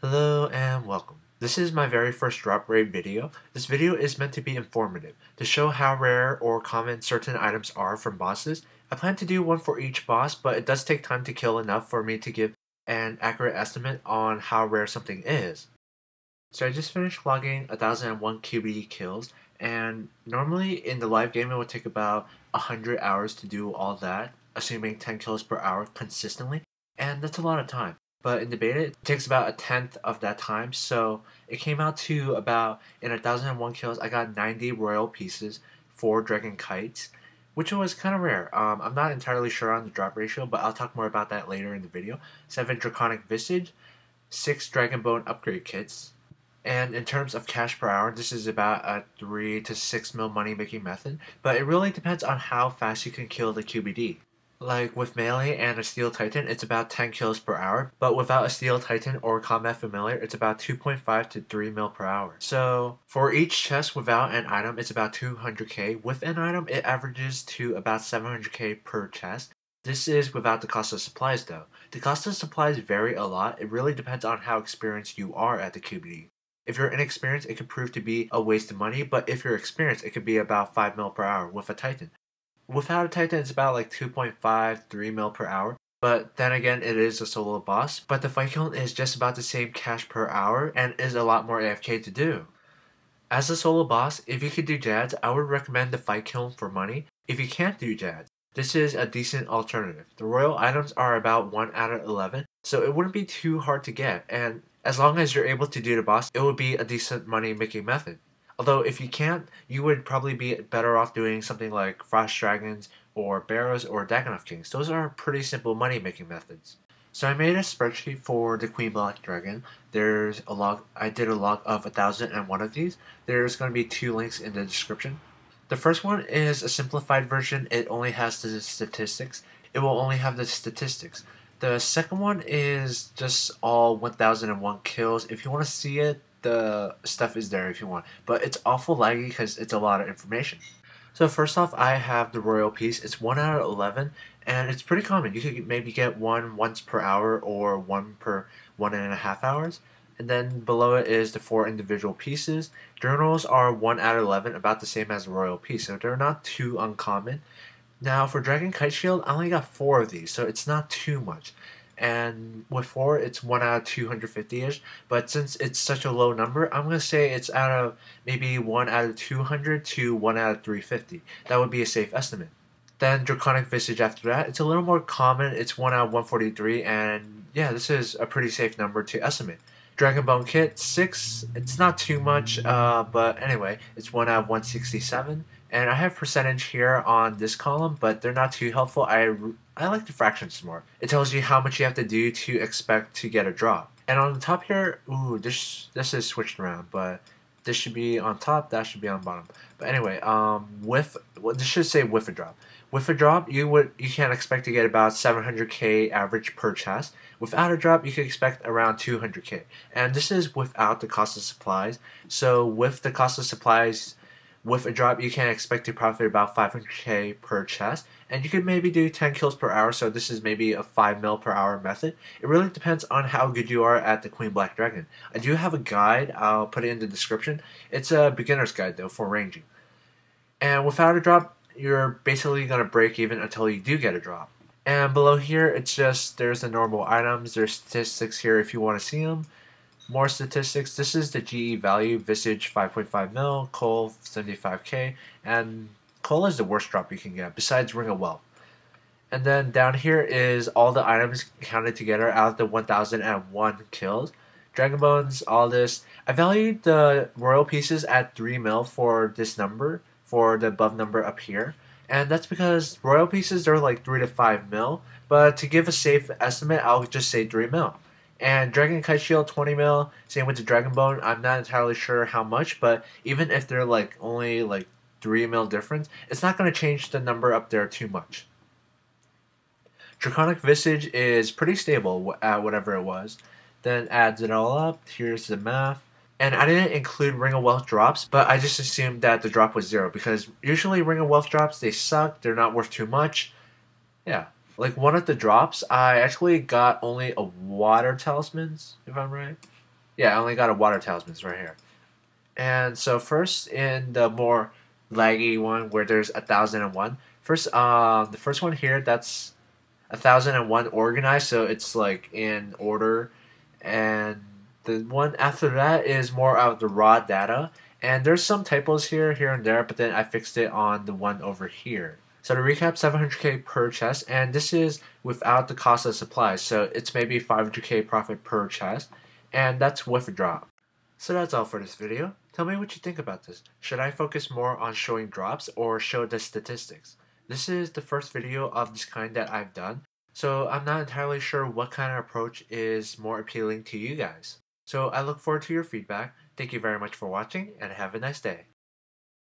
Hello and welcome. This is my very first drop rate video. This video is meant to be informative, to show how rare or common certain items are from bosses. I plan to do one for each boss, but it does take time to kill enough for me to give an accurate estimate on how rare something is. So I just finished logging 1001 QBD kills, and normally in the live game it would take about 100 hours to do all that, assuming 10 kills per hour consistently, and that's a lot of time. But in the beta, it takes about a tenth of that time, so it came out to about, in 1001 kills, I got 90 royal pieces, 4 dragon kites, which was kind of rare. I'm not entirely sure on the drop ratio, but I'll talk more about that later in the video. 7 Draconic Visage, 6 Dragonbone Upgrade Kits, and in terms of cash per hour, this is about a 3 to 6 mil money making method, but it really depends on how fast you can kill the QBD. Like with melee and a steel titan, it's about 10 kills per hour, but without a steel titan or combat familiar, it's about 2.5 to 3 mil per hour. So for each chest without an item, it's about 200k. With an item, it averages to about 700k per chest. This is without the cost of supplies though. The cost of supplies vary a lot. It really depends on how experienced you are at the QBD. If you're inexperienced, it could prove to be a waste of money, but if you're experienced, it could be about 5 mil per hour with a Titan. Without a Titan, it's about like 2.5, 3 mil per hour, but then again, it is a solo boss, but the fight count is just about the same cash per hour and is a lot more AFK to do. As a solo boss, if you could do Jads, I would recommend the fight kiln for money. If you can't do Jads, this is a decent alternative. The royal items are about 1 out of 11, so it wouldn't be too hard to get, and as long as you're able to do the boss, it would be a decent money making method. Although if you can't, you would probably be better off doing something like Frost Dragons or Barrows or Dagon Kings. Those are pretty simple money making methods. So I made a spreadsheet for the Queen Black Dragon. There's a log. I did a log of 1001 of these. There's going to be 2 links in the description. The first one is a simplified version. It only has the statistics. It will only have the statistics. The second one is just all 1001 kills. If you want to see it, the stuff is there if you want. But it's awful laggy because it's a lot of information. So first off, I have the royal piece. It's 1 out of 11, and it's pretty common. You could maybe get one once per hour or one per 1.5 hours. And then below it is the 4 individual pieces. Journals are 1 out of 11, about the same as the royal piece, so they're not too uncommon. Now for Dragon Kite Shield, I only got 4 of these, so it's not too much. And with 4, it's 1 out of 250-ish. But since it's such a low number, I'm going to say it's out of maybe 1 out of 200 to 1 out of 350. That would be a safe estimate. Then Draconic Visage after that, it's a little more common. It's 1 out of 143, and yeah, this is a pretty safe number to estimate. Dragonbone Kit, 6, it's not too much, but anyway, it's 1 out of 167. And I have percentage here on this column, but they're not too helpful. I like the fractions more. It tells you how much you have to do to expect to get a drop. And on the top here, ooh, this is switched around, but this should be on top, that should be on bottom. But anyway, this should say with a drop. With a drop, you can expect to get about 700k average per chest. Without a drop, you can expect around 200k. And this is without the cost of supplies. So with the cost of supplies, with a drop, you can expect to profit about 500k per chest, and you could maybe do 10 kills per hour, so this is maybe a 5 mil per hour method. It really depends on how good you are at the Queen Black Dragon. I do have a guide, I'll put it in the description. It's a beginner's guide though for ranging. And without a drop, you're basically going to break even until you do get a drop. And below here, it's just, there's the normal items, there's statistics here if you want to see them. More statistics. This is the GE value. Visage 5.5 mil, Coal 75k, and Coal is the worst drop you can get besides Ring of Wealth. And then down here is all the items counted together out of the 1001 kills. Dragonbones, all this. I valued the royal pieces at 3 mil for this number, for the above number up here. And that's because royal pieces are like 3 to 5 mil, but to give a safe estimate, I'll just say 3 mil. And Dragon Kite Shield 20 mil, same with the Dragonbone. I'm not entirely sure how much, but even if they're like only like 3 mil difference, it's not going to change the number up there too much. Draconic Visage is pretty stable at whatever it was. Then adds it all up. Here's the math. And I didn't include Ring of Wealth drops, but I just assumed that the drop was 0 because usually Ring of Wealth drops, they suck. They're not worth too much. Yeah. Like one of the drops, I actually got only a water talismans, if I'm right. Yeah, I only got a water talismans right here. And so first in the more laggy one where there's 1001. First, the first one here that's 1001 organized, so it's like in order, and the one after that is more of the raw data. And there's some typos here and there, but then I fixed it on the one over here. So to recap, 700k per chest, and this is without the cost of supplies, so it's maybe 500k profit per chest, and that's with a drop. So that's all for this video. Tell me what you think about this. Should I focus more on showing drops or show the statistics? This is the first video of this kind that I've done, so I'm not entirely sure what kind of approach is more appealing to you guys. So I look forward to your feedback. Thank you very much for watching and have a nice day.